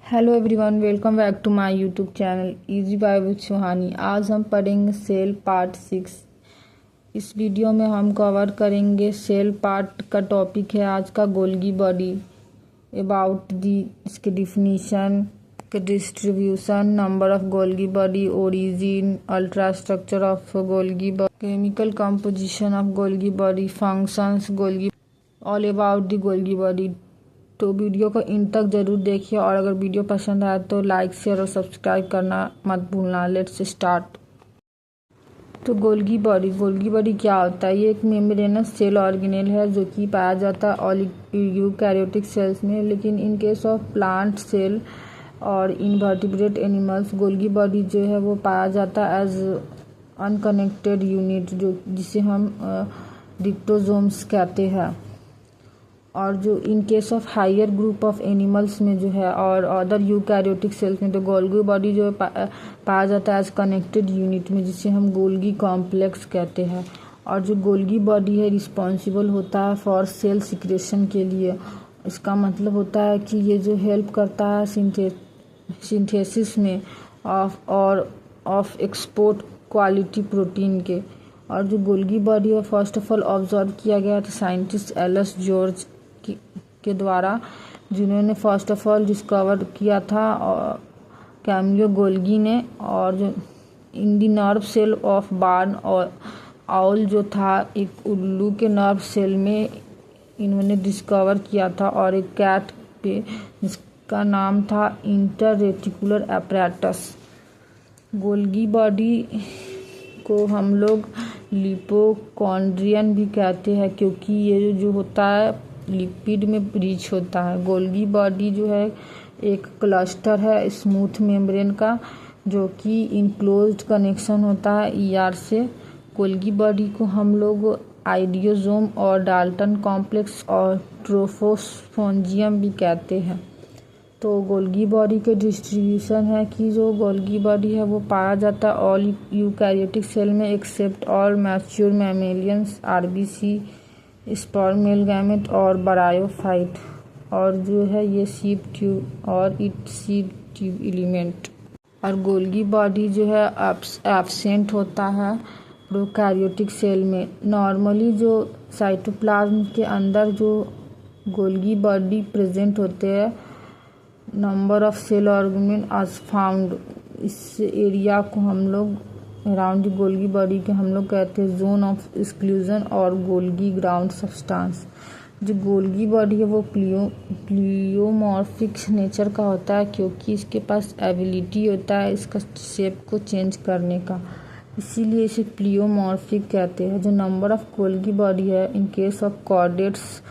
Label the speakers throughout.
Speaker 1: Hello everyone, welcome back to my YouTube channel easy by with Suhani. आज हम पढ़ेंगे cell part 6। इस video में हम कवर करेंगे सेल पार्ट का टॉपिक है आज का गोल्गी बॉडी, अबाउट दी इसके डिफिनीशन के distribution, number of Golgi body, origin, ultra structure of Golgi body, chemical composition of Golgi body, functions Golgi, all about the Golgi body. तो video को इन तक ज़रूर देखिए और अगर वीडियो पसंद आए तो लाइक शेयर और सब्सक्राइब करना मत भूलना। Let's start. तो गोल्गी बॉडी क्या होता है? ये एक मेम्ब्रेनस सेल ऑर्गेनेल है जो कि पाया जाता है यूकैरियोटिक सेल्स में, लेकिन in case of plant cell और इनवर्टिब्रेट एनिमल्स गोल्गी बॉडी जो है वो पाया जाता है एज अनकनेक्टेड यूनिट, जो जिसे हम डिक्टोजोम्स कहते हैं। और जो in case of higher group of animals में जो है और अदर यूकैरियोटिक सेल्स में तो गोल्गी बॉडी जो है पाया जाता है एज कनेक्टेड यूनिट में, जिसे हम गोल्गी कॉम्प्लेक्स कहते हैं। और जो गोल्गी बॉडी है रिस्पॉन्सिबल होता है फॉर सेल सिक्रेशन के लिए। इसका मतलब होता है कि ये जो हेल्प करता है सिंथेसिस में ऑफ एक्सपोर्ट क्वालिटी प्रोटीन के। और जो गोल्गी बॉडी है फर्स्ट ऑफ ऑल ऑब्जर्व किया गया था साइंटिस्ट एलएस जॉर्ज के द्वारा, जिन्होंने फर्स्ट ऑफ ऑल डिस्कवर किया था कैमिलो गोल्गी ने। और जो इन दी नर्व सेल ऑफ बार्न और आउल जो था एक उल्लू के नर्व सेल में इन्होंने डिस्कवर किया था, और एक कैट पे जिसका नाम था इंटररेटिकुलर अपैरेटस। गोल्गी बॉडी को हम लोग लिपोकॉन्ड्रियन भी कहते हैं क्योंकि ये जो होता है लिपिड में रिच होता है। गोल्गी बॉडी जो है एक क्लस्टर है स्मूथ मेम्ब्रेन का, जो कि इनक्लोज्ड कनेक्शन होता है ईआर से। गोल्गी बॉडी को हम लोग आइडियोजोम और डाल्टन कॉम्प्लेक्स और ट्रोफोस्पोन्जियम भी कहते हैं। तो गोल्गी बॉडी के डिस्ट्रीब्यूशन है कि जो गोल्गी बॉडी है वो पाया जाता है ऑल यूकैरियोटिक सेल में except all mature mammalians, RBC, sperm male gamete और ब्रायोफाइट। और जो है ये सीड ट्यूब और इट सीड ट्यूब एलिमेंट। और गोल्गी बॉडी जो है एब्सेंट होता है प्रोकैरियोटिक सेल में। नॉर्मली जो साइटोप्लाज्म के अंदर जो गोल्गी बॉडी प्रेजेंट होते हैं, number of cell organelle are found, इस एरिया को हम लोग अराउंड गोल्गी बॉडी के हम लोग कहते हैं जोन ऑफ एक्सक्लूजन और गोल्गी ग्राउंड सब्सटेंस। जो गोल्गी बॉडी है वो प्लियोमॉर्फिक नेचर का होता है क्योंकि इसके पास एबिलिटी होता है इसका शेप को चेंज करने का, इसीलिए इसे प्लियोमॉर्फिक कहते हैं। जो नंबर ऑफ गोल्गी बॉडी है इन केस ऑफ कॉर्डेट्स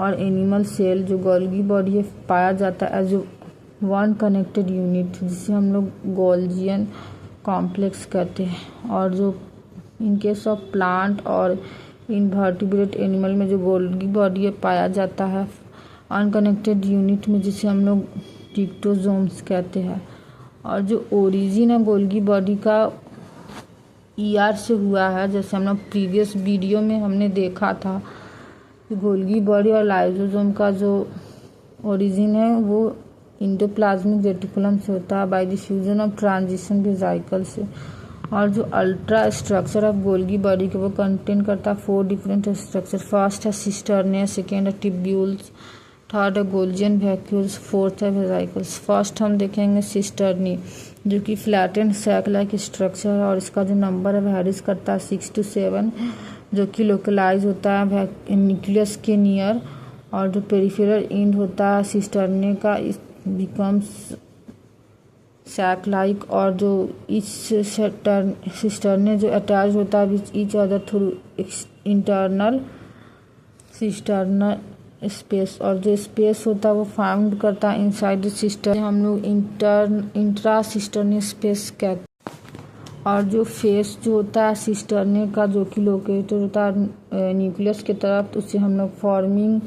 Speaker 1: और एनिमल सेल, जो गोल्गी बॉडी है पाया जाता है एज वन कनेक्टेड यूनिट, जिसे हम लोग गोल्जियन कॉम्प्लेक्स कहते हैं। और जो इन केस ऑफ प्लांट और इनवर्टिब्रेट एनिमल में जो गोल्गी बॉडी पाया जाता है अनकनेक्टेड यूनिट में, जिसे हम लोग डिक्टोजोम्स कहते हैं। और जो ओरिजिन है गोल्गी बॉडी का ईआर से हुआ है, जैसे हम लोग प्रीवियस वीडियो में हमने देखा था कि गोल्गी बॉडी और लाइसोसोम का जो ओरिजिन है वो इंडोप्लाज्मिक रेटिकुलम से होता है by the fusion of transition vesicle से। और जो ultra structure of Golgi body के वो कंटेन करता है 4 डिफरेंट स्ट्रक्चर। फर्स्ट है सिस्टर्ने, सेकेंड है टिब्यूल्स, थर्ड है गोल्जियन वैक्यूल्स, फोर्थ है वेसिकल्स। फर्स्ट हम देखेंगे सिस्टर्नी, जो कि फ्लैटेंड सैक लाइक स्ट्रक्चर है और इसका जो नंबर है वैरीज करता है 6 to 7, जो कि लोकलाइज होता है न्यूक्लियस के नियर। और जो पेरिफेरल एंड होता है सिस्टर्ने का बिकम्स सैक लाइक, और जो इच सिस्टर्ने जो अटैच होता है which each other through internal cisternal space. और जो स्पेस होता है वो फाउंड करता है इनसाइड सिस्टर, हम लोग इंट्रा सिस्टर्ने स्पेस कहते हैं। और जो फेस जो होता है सिस्टर्ने का जो कि लोकेटेड होता है न्यूक्लियस की तरफ, तो उसे हम लोग फॉर्मिंग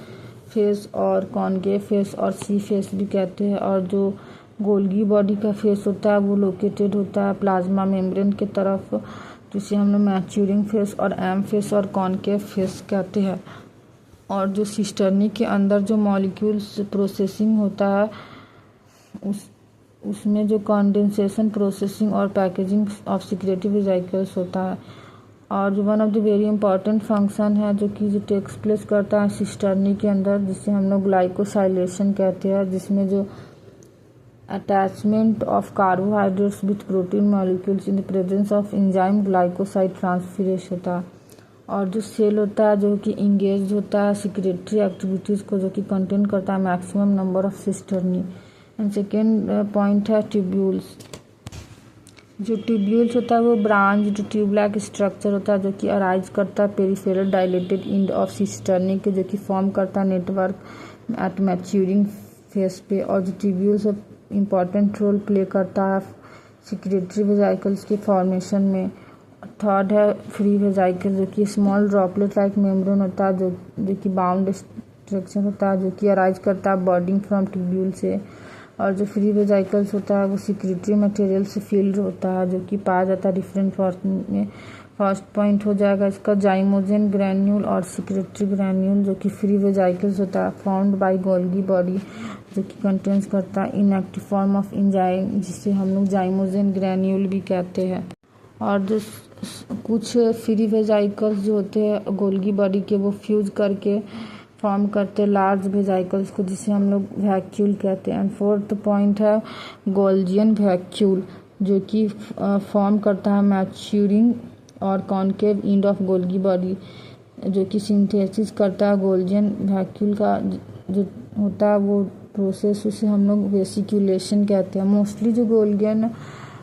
Speaker 1: फेस और कॉनकेव फेस और सी फेस भी कहते हैं। और जो गोल्गी बॉडी का फेस होता है वो लोकेटेड होता है प्लाज्मा मेम्ब्रेन की तरफ, जिसे हम लोग मैच्योरिंग फेस और एम फेस और कॉनकेव फेस कहते हैं। और जो सिस्टर्नी के अंदर जो मॉलिक्यूल्स प्रोसेसिंग होता है उसमें जो कंडेंसेशन, प्रोसेसिंग और पैकेजिंग ऑफ सिक्रेटरी वेसिकल्स होता है। और जो one of the very important function है जो टेक्स प्लेस करता है सिस्टर्नी के अंदर, जिसे हम लोग ग्लाइकोसाइलेशन कहते हैं, जिसमें जो attachment of carbohydrates with protein molecules in the presence of enzyme glycoside transferase होता है। और जो सेल होता है जो कि इंगेज होता है सिक्रेटरी एक्टिविटीज़ को, जो कि कंटेन करता है maximum number of cisternae. And second point है ट्यूब्यूल्स। जो ट्यूब्यूल्स होता है वो ब्रांच जो ट्यूब लाइक स्ट्रक्चर होता है जो कि अराइज करता है peripheral dilated end of cisternae के, जो कि फॉर्म करता है नेटवर्क एट मैच्योरिंग फेज पे। और जो ट्यूब्यूल्स इम्पॉर्टेंट रोल प्ले करता है सिक्रेटरी वेसिकल्स के फॉर्मेशन में। थर्ड है फ्री वेसिकल, जो कि स्मॉल ड्रॉपलेट लाइक मेम्ब्रेन होता है जो कि बाउंड स्ट्रक्चर होता है, जो कि अराइज करता है बॉर्डिंग फ्रॉम ट्यूब्यूल से। और जो फ्री वेसिकल्स होता है वो सिक्रेटरी मटेरियल से फिल्ड होता है, जो कि पाया जाता है डिफरेंट फॉर्म में। फर्स्ट पॉइंट हो जाएगा इसका जाइमोजेन ग्रैन्यूल और सिक्रेटरी ग्रैन्यूल, जो कि फ्री वेसिकल्स होता है फाउंड बाय गोल्गी बॉडी, जो कि कंटेन्स करता है इनएक्टिव फॉर्म ऑफ एंजाइम, जिसे हम लोग जाइमोजेन ग्रैन्यूल भी कहते हैं। और जो कुछ फ्री वेसिकल्स जो होते हैं गोल्गी बॉडी के, वो फ्यूज करके फॉर्म करते हैं लार्ज वेसिकल्स को, जिसे हम लोग वैक्यूल कहते हैं। एंड फोर्थ पॉइंट है गोल्जियन वैक्यूल, जो कि फॉर्म करता है मैच्योरिंग और concave end of Golgi body, जो कि सिंथेसिस करता है गोल्जियन वैक्यूल का जो होता है वो प्रोसेस, उसे हम लोग वेसिक्यूलेशन कहते हैं। मोस्टली जो गोल्जियन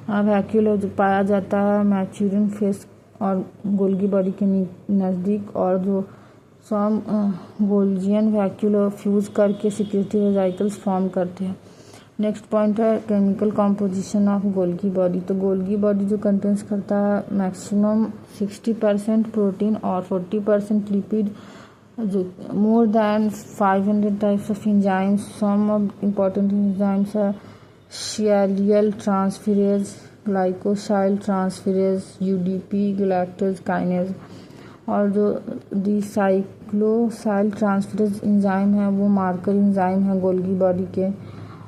Speaker 1: वैक्यूल जो पाया जाता है मैच्योरिंग फेस और गोल्गी बॉडी के नज़दीक, और जो सम गोल्जियन वैक्यूल फ्यूज करके सिक्रेटरी वेसिकल्स फॉर्म करते हैं। नेक्स्ट पॉइंट है chemical composition of Golgi body. तो गोल्गी बॉडी जो कंटेंस करता है मैक्सिमम 60% प्रोटीन और 40% लिपिड, जो more than 500 types of enzymes. Some of important enzymes है sialyl transferase, glycosyl transferase, UDP, galactose kinase. और जो डिसाइक्लोसाइल ट्रांसफेरेज एंजाइम है वो मार्कर एंजाइम है गोल्गी बॉडी के।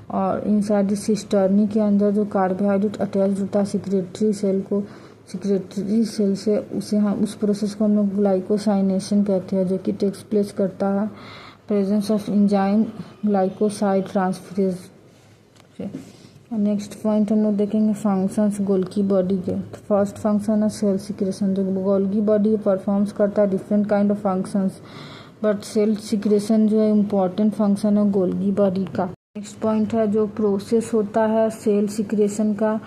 Speaker 1: और इनसाइड सिस्टर्नी के अंदर जो कार्बोहाइड्रेट अटैच होता है सिक्रेटरी सेल से, उसे हम उस प्रोसेस को हम लोग ग्लाइकोसाइनेशन कहते हैं, जो कि टेक्स प्लेस करता है presence of enzyme glycoside transferase. Next point हम लोग देखेंगे फंक्शंस गोल्गी बॉडी के। तो फर्स्ट फंक्शन है सेल सिक्रेशन। जो गोल्गी बॉडी परफॉर्म्स करता है different kind of functions, but cell secretion जो है इम्पॉर्टेंट फंक्शन है गोल्गी बॉडी का। नेक्स्ट पॉइंट है जो प्रोसेस होता है सेल सिक्रेशन का,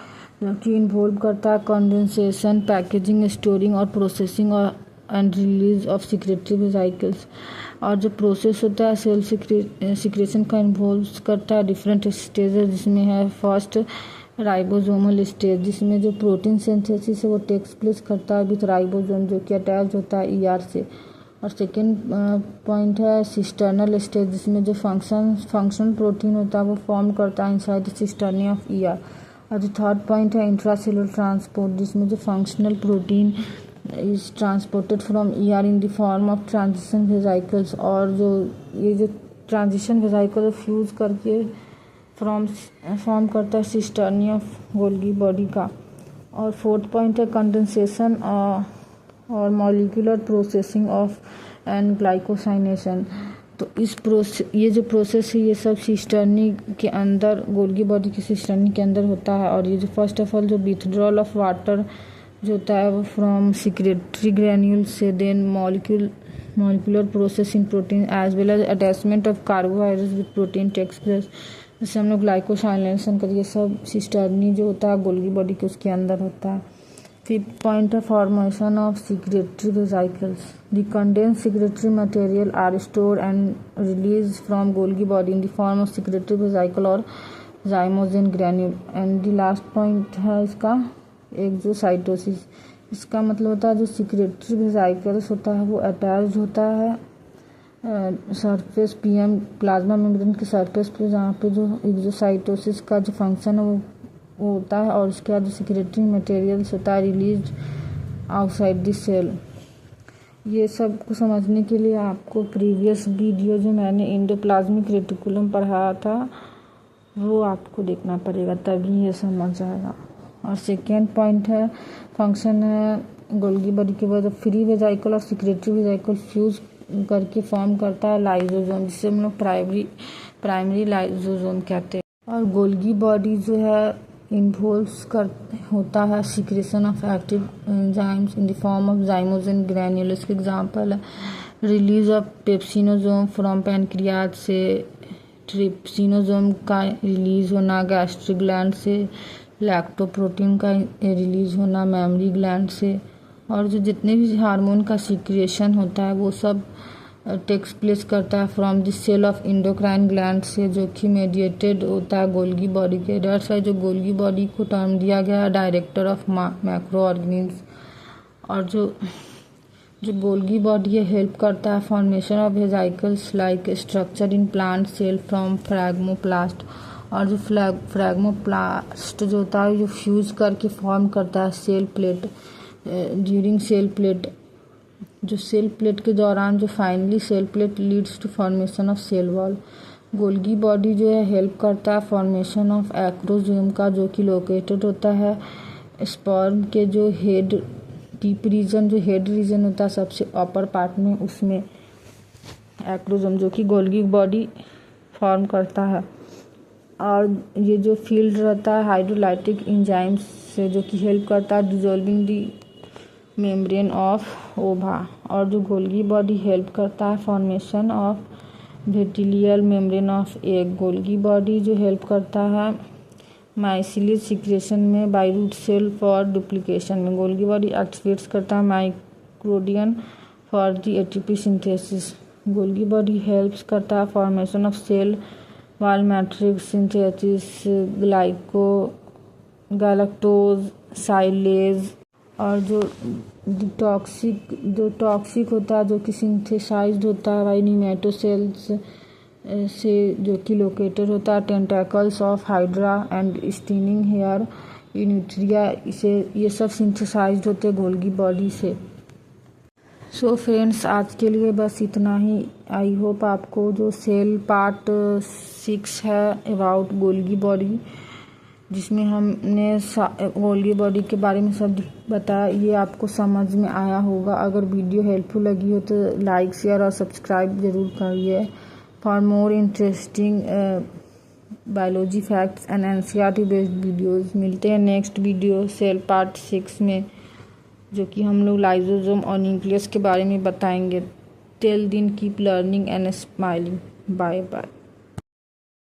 Speaker 1: जो कि इन्वॉल्व करता है कंडेंसेशन, पैकेजिंग, स्टोरिंग और प्रोसेसिंग और and release of secretory vesicles. और जो प्रोसेस होता है सेल सिक्रेशन का इन्वॉल्व करता है डिफरेंट स्टेजेस, जिसमें है फर्स्ट राइबोसोमल स्टेज, जिसमें जो प्रोटीन सिंथेसिस है वो टेक्स प्लेस करता है विथ राइबोसोम, जो कि अटैच होता है ईआर से। और सेकेंड पॉइंट है सिस्टर्नल स्टेज, जिसमें जो फंक्शनल प्रोटीन होता है वो फॉर्म करता है inside the cisternae of ER. और जो थर्ड पॉइंट है इंट्रासेलुलर ट्रांसपोर्ट, जिसमें जो functional protein is transported from ER in the form of transition vesicles. और जो ये जो ट्रांजिशन वेसिकल फ्यूज करके फॉर्म करता है सिस्टर्नी ऑफ गोल्गी बॉडी का। और फोर्थ पॉइंट है कंडेंसेशन और मॉलिक्यूलर प्रोसेसिंग ऑफ एंड ग्लाइकोसाइनेशन। तो ये जो प्रोसेस है ये सब सिस्टर्नी के अंदर गोल्गी बॉडी की सिस्टर्नी के अंदर होता है। और ये जो फर्स्ट ऑफ ऑल जो विथड्रॉल ऑफ वाटर जो होता है वो फ्रॉम सिक्रेटरी ग्रैन्यूल से, then molecular process in protein as well as attachment of carbohydrates with protein takes place, जिससे हम लोग ग्लाइकोसाइलेशन कर, ये सब सिस्टर्नी जो होता है गोल्गी बॉडी के उसके अंदर होता है। फिफ्थ पॉइंट है formation of secretory vesicles. The condensed secretory material are stored and release from Golgi body in the form of secretory vesicle और zymogen granule. And the last point है इसका exocytosis. इसका मतलब होता है जो सिक्रेटरी वेसिकल्स होता है वो अटैच होता है सरफेस पीएम प्लाज्मा मेम्ब्रेन के सरफेस पे, जहाँ पे जो एक्सोसाइटोसिस का जो फंक्शन है वो होता है। और उसके बाद जो सिक्रेटरी मटेरियल्स होता है रिलीज आउटसाइड द सेल। ये सब को समझने के लिए आपको प्रीवियस वीडियो जो मैंने एंडोप्लाज्मिक रेटिकुलम पढ़ाया था वो आपको देखना पड़ेगा, तभी ये समझ आएगा। और सेकेंड पॉइंट है, फंक्शन है गोल्गी बॉडी के बाद फ्री वेजाइकल और सिक्रेटरी वेजाइकल फ्यूज करके फॉर्म करता है लाइजोसोम, जिसे हम लोग प्राइमरी लाइजोसोम कहते हैं। और गोल्गी बॉडी जो है इन्वॉल्व्स होता है secretion of active enzymes in the form of zymogen granules. के एग्जांपल है release of pepsinogen from pancreas से, ट्रिप्सिनोसोम का रिलीज होना गैस्ट्रिक ग्लैंड से, लैक्टोप्रोटीन का रिलीज होना मेमरी ग्लैंड से। और जो जितने भी हार्मोन का सिक्रेशन होता है वो सब टेक्स प्लेस करता है from the cell of endocrine gland से, जो कि मेडिएटेड होता है गोल्गी बॉडी के। दैट्स वाई जो गोल्गी बॉडी को टर्म दिया गया है डायरेक्टर ऑफ मैक्रो ऑर्गेनिज्म। और जो गोल्गी बॉडी है हेल्प करता है formation of vesicles like structure in plant cell from phragmoplast. और जो फ्रैगमोप्लास्ट जो होता है जो फ्यूज करके फॉर्म करता है cell plate during cell plate, जो सेल प्लेट के दौरान जो finally cell plate leads to formation of cell wall. Golgi body जो है हेल्प करता है फॉर्मेशन ऑफ एक्रोसोम का, जो कि लोकेटेड होता है स्पर्म के जो हेड टीप रीजन, जो हेड रीजन होता है सबसे अपर पार्ट में, उसमें एक्रोसोम जो कि गोल्गी बॉडी फॉर्म करता है। और ये जो फील्ड रहता है हाइड्रोलाइटिक एंजाइम्स से, जो कि हेल्प करता है डिजोल्विंग दी मेम्ब्रेन ऑफ ओवा। और जो गोल्गी बॉडी हेल्प करता है formation of vitelline membrane of egg. Golgi body जो हेल्प करता है माइसिलियल सिक्रेशन में by root cell for duplication में। गोल्गी बॉडी एक्टिवेट्स करता है माइक्रोडियन for the ATP synthesis. Golgi body helps करता है formation of cell wall matrix synthesis, galactose silage. और जो टॉक्सिक होता है जो कि सिंथेसाइज्ड होता है बाई नीमेटोसेल्स से, जो कि लोकेटेड होता है tentacles of Hydra and stinging hair यूनिट्रिया, इसे ये सब सिंथेसाइज्ड होते हैं गोल्गी बॉडी से। सो फ्रेंड्स, आज के लिए बस इतना ही। आई होप आपको जो सेल पार्ट 6 है अबाउट गोल्गी बॉडी, जिसमें हमने गोल्गी बॉडी के बारे में सब बताया, ये आपको समझ में आया होगा। अगर वीडियो हेल्पफुल लगी हो तो लाइक शेयर और सब्सक्राइब ज़रूर करिए for more interesting biology facts and NCERT based videos. मिलते हैं नेक्स्ट वीडियो सेल पार्ट 6 में, जो कि हम लोग लाइजोसोम और न्यूक्लियस के बारे में बताएंगे। Till then keep learning and smiling. Bye bye.